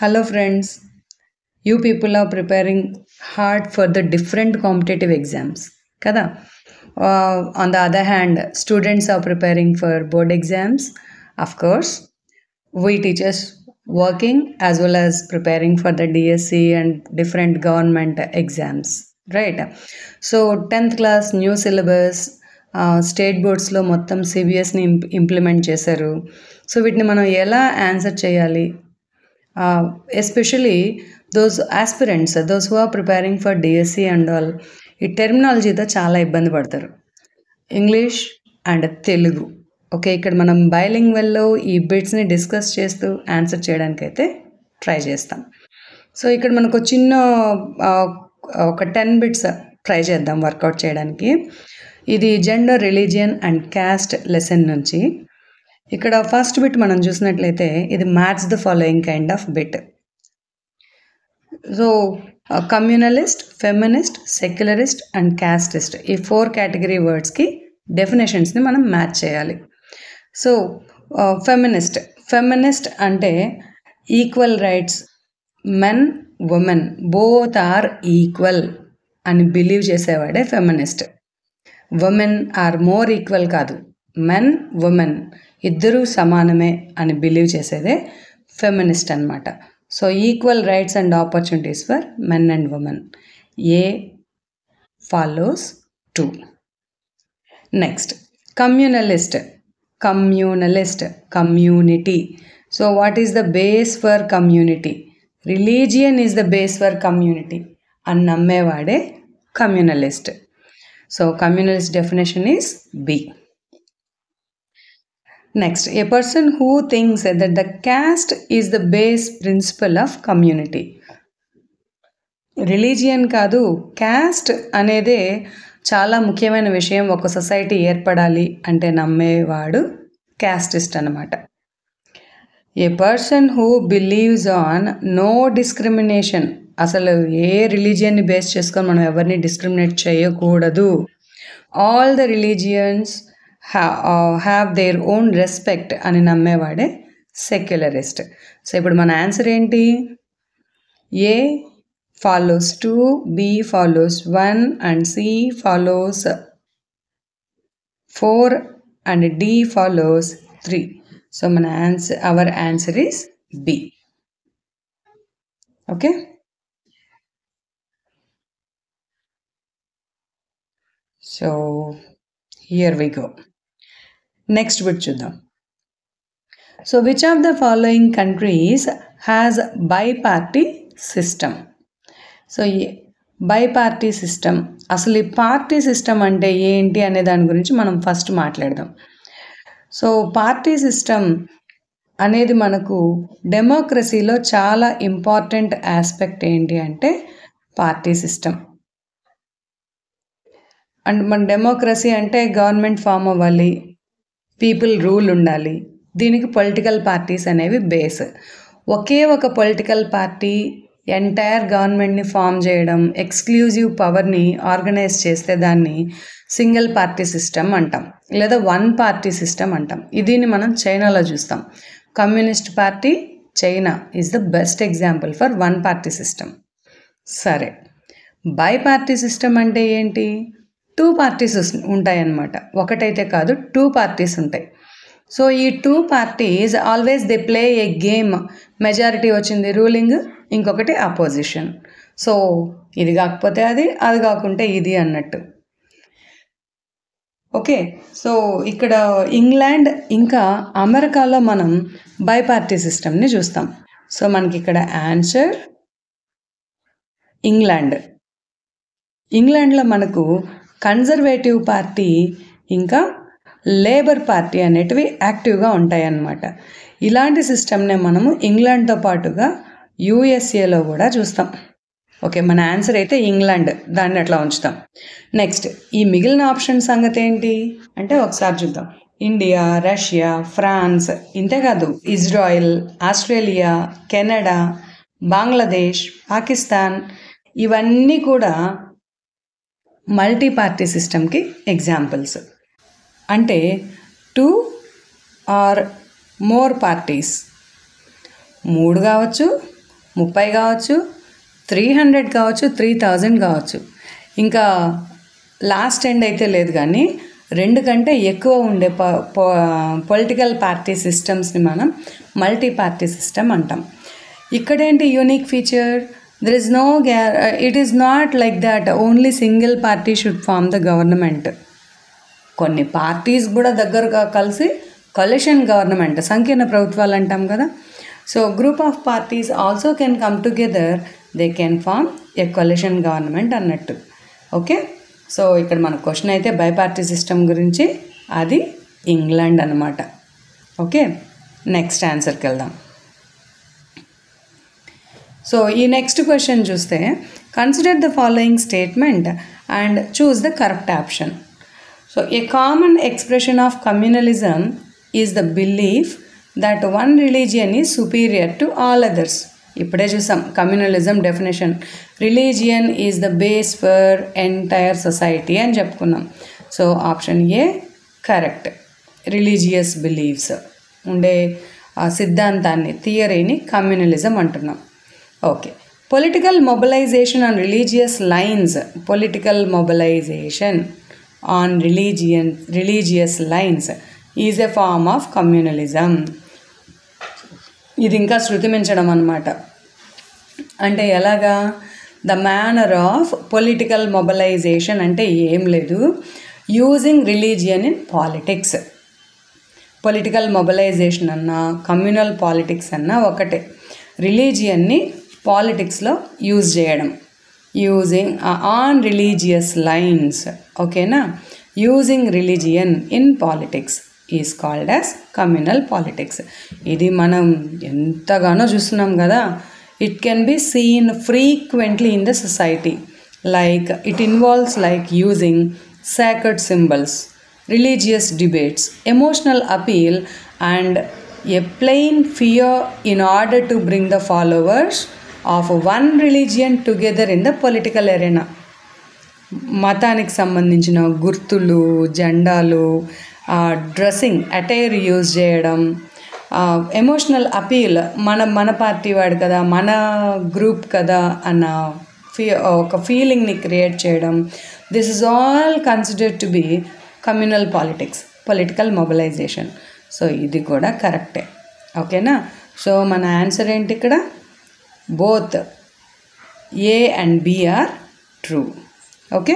Hello, friends. You people are preparing hard for the different competitive exams. Kada? On the other hand, students are preparing for board exams. Of course, we teachers working as well as preparing for the DSC and different government exams. Right? So, 10th class new syllabus. State బోర్డ్స్లో మొత్తం సిబిఎస్ని implement చేశారు. So వీటిని మనం ఎలా answer చేయాలి, especially those aspirants those who are preparing for DSC and all ఈ టెర్మినాలజీతో చాలా ఇబ్బంది పడతారు, ఇంగ్లీష్ అండ్ తెలుగు. ఓకే, ఇక్కడ మనం బైలింగ్వెల్లో ఈ బిట్స్ని డిస్కస్ చేస్తూ ఆన్సర్ చేయడానికైతే ట్రై చేస్తాం. సో ఇక్కడ మనకు చిన్న ఒక 10 బిట్స్ ట్రై చేద్దాం వర్కౌట్ చేయడానికి. ఇది gender, religion and caste lesson నుంచి. ఇక్కడ ఫస్ట్ బిట్ మనం చూసినట్లయితే ఇది match the following kind of bit. So communalist, feminist, secularist and casteist ఈ 4 కేటగిరీ వర్డ్స్కి డెఫినేషన్స్ని మనం మ్యాచ్ చేయాలి. సో ఫెమినిస్ట్ అంటే equal rights, men women both are equal అని బిలీవ్ చేసేవాడే feminist. Women are more equal కాదు, మెన్ ఉమెన్ ఇద్దరూ సమానమే అని బిలీవ్ చేసేదే ఫెమినిస్ట్ అనమాట. So equal rights and opportunities for men and women. A follows 2. Next communalist. Community. So what is the base for community? Religion is the base for community అని నమ్మేవాడే communalist. So communalist definition is B. Next, a person who thinks that the caste is the base principle of community. Religion కాదు, caste అనేదే చాలా ముఖ్యమైన విషయం. ఒక society ఏర్పడాలి అంటే నమ్మేవాడు క్యాస్టిస్ట్ అనమాట. A person who believes on no discrimination. అసలు ఏ రిలీజియన్ని బేస్ చేసుకొని మనం ఎవరిని డిస్క్రిమినేట్ చేయకూడదు. All the religions have their own respect అని నమ్మేవాడే సెక్యులరిస్ట్. సో ఇప్పుడు మన ఆన్సర్ ఏంటి? A follows 2, B follows 1 and C follows 4 and D follows 3. So మన our answer is B. Okay, so here we go. Next bit చూద్దాం. So which of the following countries has బైపార్టీ system? So బైపార్టీ system, అసలు ఈ party system అంటే ఏంటి అనే దాని గురించి మనం ఫస్ట్ మాట్లాడదాం. సో పార్టీ సిస్టమ్ అనేది మనకు డెమోక్రసీలో చాలా ఇంపార్టెంట్ ఆస్పెక్ట్ ఏంటి అంటే పార్టీ సిస్టమ్. అండ్ మన డెమోక్రసీ అంటే గవర్నమెంట్ ఫామ్ అవ్వాలి, పీపుల్ రూల్ ఉండాలి, దీనికి పొలిటికల్ పార్టీస్ అనేవి బేస్. ఒకే ఒక పొలిటికల్ పార్టీ ఎంటైర్ గవర్నమెంట్ని ఫామ్ చేయడం, ఎక్స్క్లూజివ్ పవర్ని ఆర్గనైజ్ చేస్తే దాన్ని సింగిల్ పార్టీ సిస్టమ్ అంటాం, లేదా 1 పార్టీ సిస్టమ్ అంటాం. దీన్ని మనం చైనాలో చూస్తాం. Communist party China is the best example for 1 party system. సరే, బై పార్టీ సిస్టమ్ అంటే ఏంటి? 2 పార్టీస్ ఉంటాయన్నమాట. ఒకటైతే కాదు, 2 పార్టీస్ ఉంటాయి. సో ఈ 2 parties always they play A game. Majority వచ్చింది రూలింగ్, ఇంకొకటి అపోజిషన్. సో ఇది కాకపోతే అది, అది కాకుంటే ఇది అన్నట్టు. ఓకే, సో ఇక్కడ ఇంగ్లాండ్ ఇంకా అమెరికాలో మనం బైపార్టీ సిస్టమ్ని చూస్తాం. సో మనకి ఇక్కడ ఆన్సర్ ఇంగ్లాండ్. ఇంగ్లాండ్లో మనకు కన్జర్వేటివ్ పార్టీ ఇంకా లేబర్ పార్టీ అనేటివి యాక్టివ్గా ఉంటాయన్నమాట. ఇలాంటి సిస్టమ్నే మనము ఇంగ్లాండ్తో పాటుగా యూఎస్ఏలో కూడా చూస్తాం. ఓకే, మన ఆన్సర్ అయితే ఇంగ్లాండ్, దాన్ని అట్లా ఉంచుతాం. నెక్స్ట్ ఈ మిగిలిన ఆప్షన్ సంగతి ఏంటి అంటే ఒకసారి చూద్దాం. ఇండియా, రష్యా, ఫ్రాన్స్, ఇంతేకాదు Israel, Australia, Canada, Bangladesh, Pakistan ఇవన్నీ కూడా మల్టీ పార్టీ సిస్టమ్కి ఎగ్జాంపుల్స్. అంటే 2 ఆర్ మోర్ పార్టీస్, 3 కావచ్చు, 30 కావచ్చు, 300 కావచ్చు, 3000 కావచ్చు. ఇంకా లాస్ట్ ఎండ్ అయితే లేదు, కానీ 2 కంటే ఎక్కువ ఉండే పొలిటికల్ పార్టీ సిస్టమ్స్ని మనం మల్టీ పార్టీ సిస్టమ్ అంటాం. ఇక్కడేంటి unique feature, there is no it is not like that only single party should form the government. కొన్ని పార్టీస్ కూడా దగ్గరగా కలిసి కొలిషన్ గవర్నమెంట్, సంకీర్ణ ప్రభుత్వాలు అంటాం కదా. So group of parties also can come together, they can form a coalition government అన్నట్టు. Okay, so ఇక్కడ మన క్వశ్చన్ అయితే బైపార్టీ సిస్టమ్ గురించి, అది ఇంగ్లాండ్ అన్నమాట. ఓకే, నెక్స్ట్ ఆన్సర్కి వెళ్దాం. సో ఈ నెక్స్ట్ క్వశ్చన్ చూస్తే, consider the following statement and choose the correct option. So a common expression of communalism is the belief that one religion is superior to all others. ఇప్పుడే చూసాం communalism definition, religion is the base for entire society అని చెప్పుకున్నాం. So option A correct. Religious beliefs ఉండే సిద్ధాంతాన్ని, థియరీని communalism అంటున్నాం. Okay, political mobilisation on religious lines, political mobilisation on religious lines is a form of communalism. ఇది ఇంకా శృతి మించడం అన్నమాట. అంటే ఎలాగా, the manner of political mobilisation అంటే ఏం లేదు, using religion in politics. Political mobilisation అన్నా కమ్యూనల్ పాలిటిక్స్ అన్నా ఒకటే, రిలీజియన్ని పాలిటిక్స్లో యూజ్ చేయడం, యూజింగ్ ఆన్ రిలీజియస్ లైన్స్. ఓకేనా, using religion in politics is called as communal politics. ఇది మనం ఎంతగానో చూస్తున్నాం కదా. It can be seen frequently in the society, like it involves like using sacred symbols, religious debates, emotional appeal and a plain fear in order to bring the followers of one religion together in the political arena. మతానికి సంబంధించిన గుర్తులు, జెండాలు, dressing, attire use చేయడం, emotional appeal, మన party వాడు కదా, మన group కదా అన్న ఒక ఫీలింగ్ని క్రియేట్ చేయడం. This is all considered to be communal politics, political mobilisation. So ఇది కూడా కరెక్టే. ఓకేనా, సో మన ఆన్సర్ ఏంటి ఇక్కడ, both A and B are true. Okay.